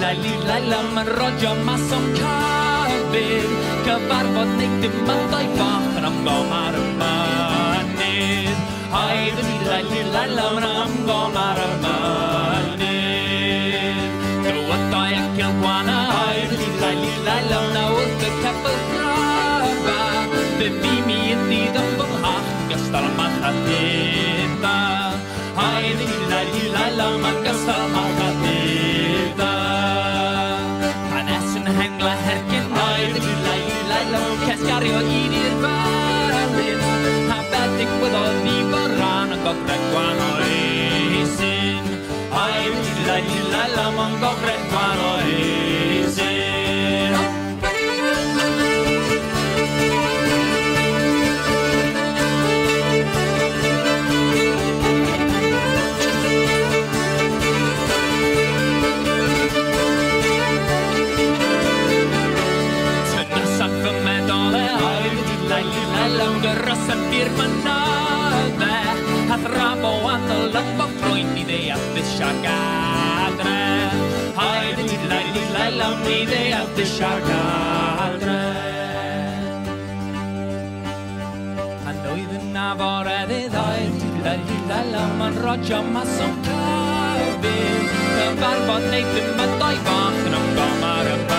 Laila ma'n rodio mas o'n cafyd Cyfarfod neu dim yn doi fach yn amgom ar y mynydd Haid Laila ma'n amgom ar y mynydd Dywydau ac il gwana Haid Laila na wrth y cefyl grafa Fe fi mi ydi ddymfylhach gystal machadydda Haid Laila ma'n gystal machadydda Hanes yn hengla hergyn Haid Laila Cesgario i di'r felyn A bedig wyddodd ni fod rhan yn gogred gwan o eisyn Haid Laila ma'n gogred gwan o eisyn Laila'm gyrras yn byr mynydde A thrafo anol yn bofrwy'n ni ddeall gadre Haid Laila'm ni ddeall gadre Pan oedd yn aforeddydd Haid Laila'm yn rodio mas o'n cafyd Cyfarfod neu dim yn doi fach yn ymgom ar y